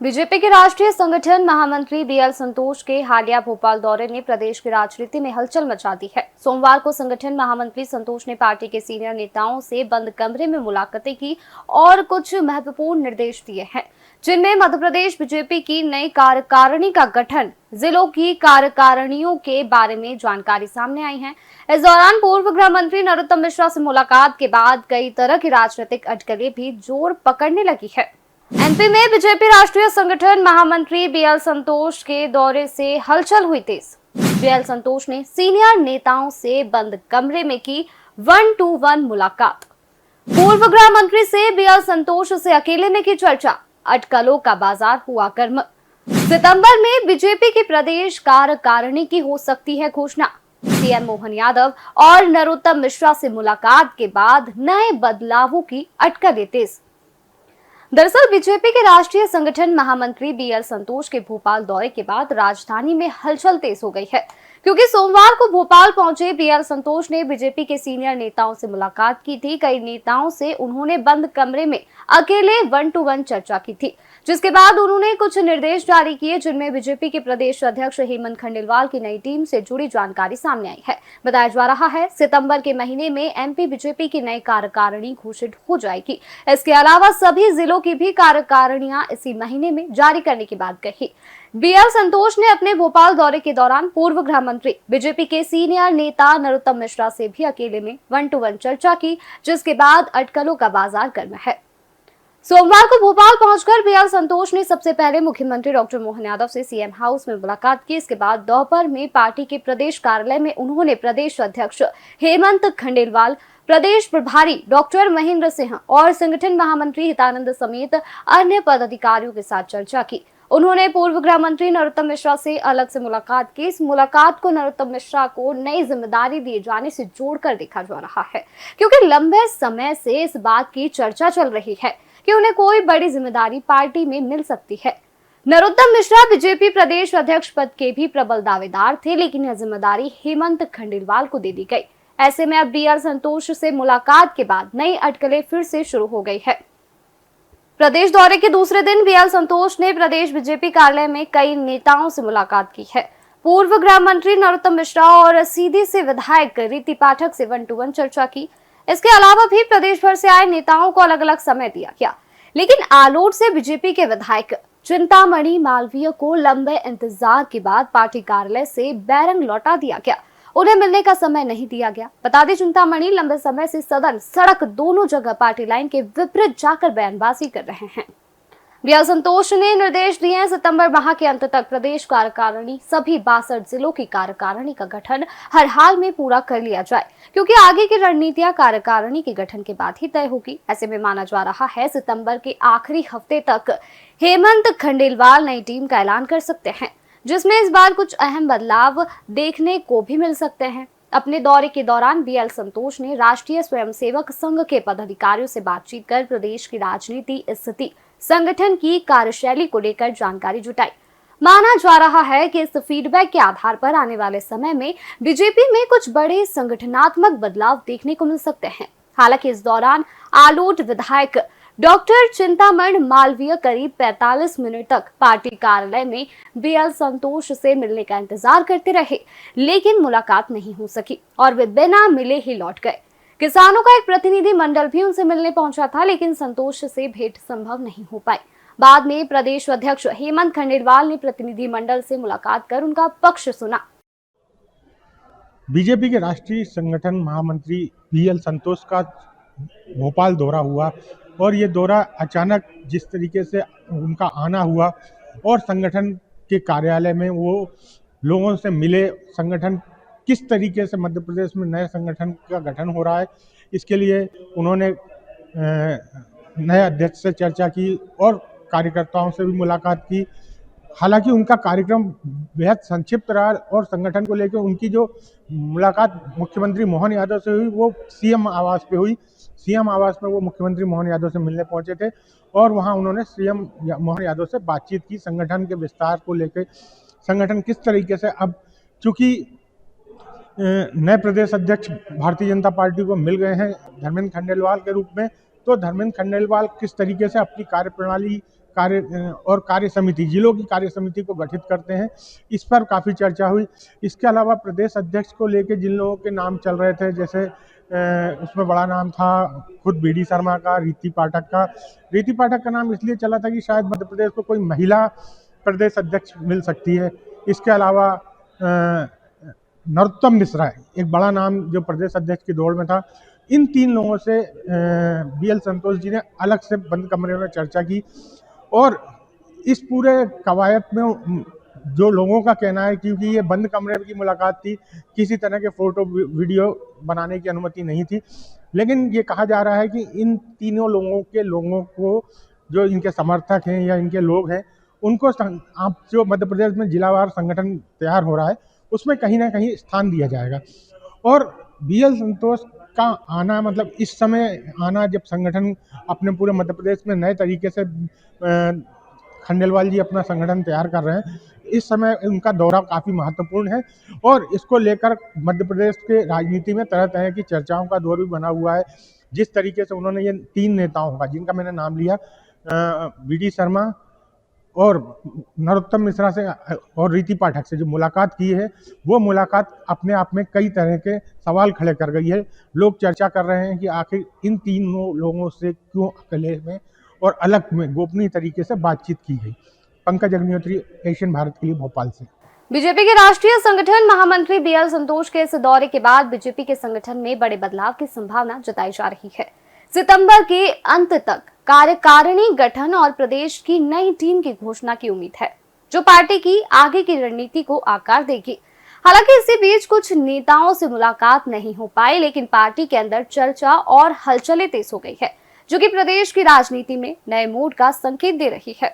BJP के राष्ट्रीय संगठन महामंत्री बीएल संतोष के हालिया भोपाल दौरे ने प्रदेश की राजनीति में हलचल मचा दी है। सोमवार को संगठन महामंत्री संतोष ने पार्टी के सीनियर नेताओं से बंद कमरे में मुलाकातें की और कुछ महत्वपूर्ण निर्देश दिए हैं, जिनमें मध्य प्रदेश बीजेपी की नई कार्यकारिणी का गठन, जिलों की कार्यकारिणियों के बारे में जानकारी सामने आई है। इस दौरान पूर्व गृह मंत्री नरोत्तम मिश्रा से मुलाकात के बाद कई तरह की राजनीतिक अटकलें भी जोर पकड़ने लगी है। एमपी में बीजेपी राष्ट्रीय संगठन महामंत्री बीएल संतोष के दौरे से हलचल हुई तेज। बीएल संतोष ने सीनियर नेताओं से बंद कमरे में की 1-to-1 मुलाकात। पूर्व गृह मंत्री से बीएल संतोष से अकेले में की चर्चा। अटकलों का बाजार हुआ गर्म। सितंबर में बीजेपी की प्रदेश कार्यकारिणी की हो सकती है घोषणा। सीएम मोहन यादव और नरोत्तम मिश्रा से मुलाकात के बाद नए बदलावों की अटकलें तेज। दरअसल बीजेपी के राष्ट्रीय संगठन महामंत्री बीएल संतोष के भोपाल दौरे के बाद राजधानी में हलचल तेज हो गई है, क्योंकि सोमवार को भोपाल पहुंचे बीएल संतोष ने बीजेपी के सीनियर नेताओं से मुलाकात की थी। कई नेताओं से उन्होंने बंद कमरे में अकेले 1-to-1 चर्चा की थी, जिसके बाद उन्होंने कुछ निर्देश जारी किए, जिनमें बीजेपी के प्रदेश अध्यक्ष हेमंत खंडेलवाल की नई टीम से जुड़ी जानकारी सामने आई है। बताया जा रहा है सितंबर के महीने में एमपी बीजेपी की नई कार्यकारिणी घोषित हो जाएगी। इसके अलावा सभी जिलों की भी कार्यकारिणियां इसी महीने में जारी करने की बात कही। बीएल संतोष ने अपने भोपाल दौरे के दौरान पूर्व गृह मंत्री, बीजेपी के सीनियर नेता नरोत्तम मिश्रा से भी अकेले में 1-to-1 चर्चा की, जिसके बाद अटकलों का बाजार गर्म है। सोमवार को भोपाल पहुंचकर बीएल संतोष ने सबसे पहले मुख्यमंत्री डॉक्टर मोहन यादव से सीएम हाउस में मुलाकात की। इसके बाद दोपहर में पार्टी के प्रदेश कार्यालय में उन्होंने प्रदेश अध्यक्ष हेमंत खंडेलवाल, प्रदेश प्रभारी डॉक्टर महेंद्र सिंह और संगठन महामंत्री हितानंद समेत अन्य पदाधिकारियों के साथ चर्चा की। उन्होंने पूर्व गृह मंत्री नरोत्तम मिश्रा से अलग से मुलाकात की। इस मुलाकात को नरोत्तम मिश्रा को नई जिम्मेदारी दिए जाने से जोड़कर देखा जा रहा है, क्योंकि लंबे समय से इस बात की चर्चा चल रही है कि उन्हें कोई बड़ी जिम्मेदारी पार्टी में मिल सकती है। नरोत्तम मिश्रा बीजेपी प्रदेश अध्यक्ष पद के भी प्रबल दावेदार थे, लेकिन यह जिम्मेदारी हेमंत खंडेलवाल को दे दी गई। ऐसे में अब बीएल संतोष से मुलाकात के बाद नई अटकलें फिर से शुरू हो गई है। प्रदेश दौरे के दूसरे दिन बीएल संतोष ने प्रदेश बीजेपी कार्यालय में कई नेताओं से मुलाकात की है। पूर्व गृह मंत्री नरोत्तम मिश्रा और सीधी से विधायक रीति पाठक से 1-to-1 चर्चा की। इसके अलावा भी प्रदेश भर से आए नेताओं को अलग अलग समय दिया गया, लेकिन आलोट से बीजेपी के विधायक चिंतामणि मालवीय को लंबे इंतजार के बाद पार्टी कार्यालय से बैरंग लौटा दिया गया। उन्हें मिलने का समय नहीं दिया गया। बता दें, चिंतामणि लंबे समय से सदन, सड़क दोनों जगह पार्टी लाइन के विपरीत जाकर बयानबाजी कर रहे हैं। बीएल संतोष ने निर्देश दिए हैं, सितंबर माह के अंत तक प्रदेश कार्यकारिणी, सभी 62 जिलों की कार्यकारिणी का गठन हर हाल में पूरा कर लिया जाए, क्योंकि आगे की रणनीतियां कार्यकारिणी के गठन के बाद ही तय होगी। ऐसे में माना जा रहा है सितंबर के आखिरी हफ्ते तक हेमंत खंडेलवाल नई टीम का ऐलान कर सकते हैं, जिसमें इस बार कुछ अहम बदलाव देखने को भी मिल सकते हैं। अपने दौरे के दौरान बीएल संतोष ने राष्ट्रीय स्वयंसेवक संघ के पदाधिकारियों से बातचीत कर प्रदेश की राजनीति स्थिति, संगठन की कार्यशैली को लेकर जानकारी जुटाई। माना जा रहा है कि इस फीडबैक के आधार पर आने वाले समय में बीजेपी में कुछ बड़े संगठनात्मक बदलाव देखने को मिल सकते हैं। हालांकि इस दौरान आलोट विधायक डॉक्टर चिंतामणि मालवीय करीब 45 मिनट तक पार्टी कार्यालय में बीएल संतोष से मिलने का इंतजार करते रहे, लेकिन मुलाकात नहीं हो सकी और वे बिना मिले ही लौट गए। किसानों का एक प्रतिनिधि मंडल भी उनसे मिलने पहुंचा था, लेकिन संतोष से भेंट संभव नहीं हो पाई। बाद में प्रदेश अध्यक्ष हेमंत खंडेलवाल ने प्रतिनिधि मंडल से मुलाकात कर उनका पक्ष सुना। बीजेपी के राष्ट्रीय संगठन महामंत्री बीएल संतोष का भोपाल दौरा हुआ और ये दौरा अचानक जिस तरीके से उनका आना हुआ और संगठन के कार्यालय में वो लोगों से मिले, संगठन किस तरीके से मध्य प्रदेश में नए संगठन का गठन हो रहा है, इसके लिए उन्होंने नए अध्यक्ष से चर्चा की और कार्यकर्ताओं से भी मुलाकात की। हालांकि उनका कार्यक्रम बेहद संक्षिप्त रहा और संगठन को लेकर उनकी जो मुलाकात मुख्यमंत्री मोहन यादव से हुई वो सीएम आवास पे हुई। सीएम आवास में वो मुख्यमंत्री मोहन यादव से मिलने पहुंचे थे और वहां उन्होंने सीएम मोहन यादव से बातचीत की। संगठन के विस्तार को लेकर, संगठन किस तरीके से अब चूंकि नए प्रदेश अध्यक्ष भारतीय जनता पार्टी को मिल गए हैं धर्मेंद्र खंडेलवाल के रूप में, तो धर्मेंद्र खंडेलवाल किस तरीके से अपनी कार्यप्रणाली कार्य समिति, जिलों की कार्य समिति को गठित करते हैं, इस पर काफ़ी चर्चा हुई। इसके अलावा प्रदेश अध्यक्ष को लेके जिन लोगों के नाम चल रहे थे, जैसे उसमें बड़ा नाम था खुद BD शर्मा का, रीति पाठक का। रीति पाठक का नाम इसलिए चला था कि शायद मध्य प्रदेश को कोई महिला प्रदेश अध्यक्ष मिल सकती है। इसके अलावा नरोत्तम मिश्रा एक बड़ा नाम जो प्रदेश अध्यक्ष की दौड़ में था। इन 3 लोगों से BL संतोष जी ने अलग से बंद कमरे में चर्चा की और इस पूरे कवायद में जो लोगों का कहना है, क्योंकि ये बंद कमरे की मुलाकात थी, किसी तरह के फोटो वीडियो बनाने की अनुमति नहीं थी, लेकिन ये कहा जा रहा है कि इन तीनों लोगों को जो इनके समर्थक हैं या इनके लोग हैं, उनको आप जो मध्य प्रदेश में जिलावार संगठन तैयार हो रहा है उसमें कहीं ना कहीं स्थान दिया जाएगा। और BL संतोष का आना, मतलब इस समय आना जब संगठन अपने पूरे मध्य प्रदेश में नए तरीके से खंडेलवाल जी अपना संगठन तैयार कर रहे हैं, इस समय उनका दौरा काफ़ी महत्वपूर्ण है और इसको लेकर मध्य प्रदेश के राजनीति में तरह तरह की चर्चाओं का दौर भी बना हुआ है। जिस तरीके से उन्होंने ये 3 नेताओं का, जिनका मैंने नाम लिया, BD शर्मा और नरोत्तम मिश्रा से और रीति पाठक से जो मुलाकात की है, वो मुलाकात अपने आप में कई तरह के सवाल खड़े कर गई है। लोग चर्चा कर रहे हैं कि आखिर इन तीनों लोगों से क्यों अकेले में और अलग में गोपनीय तरीके से बातचीत की गई। पंकज अग्निहोत्री, एशियन भारत के लिए, भोपाल से। बीजेपी के राष्ट्रीय संगठन महामंत्री BL संतोष के इस दौरे के बाद बीजेपी के संगठन में बड़े बदलाव की संभावना जताई जा रही है। सितंबर के अंत तक कार्यकारिणी गठन और प्रदेश की नई टीम की घोषणा की उम्मीद है, जो पार्टी की आगे की रणनीति को आकार देगी। हालांकि इसी बीच कुछ नेताओं से मुलाकात नहीं हो पाई, लेकिन पार्टी के अंदर चर्चा और हलचलें तेज हो गई है, जो कि प्रदेश की राजनीति में नए मूड का संकेत दे रही है।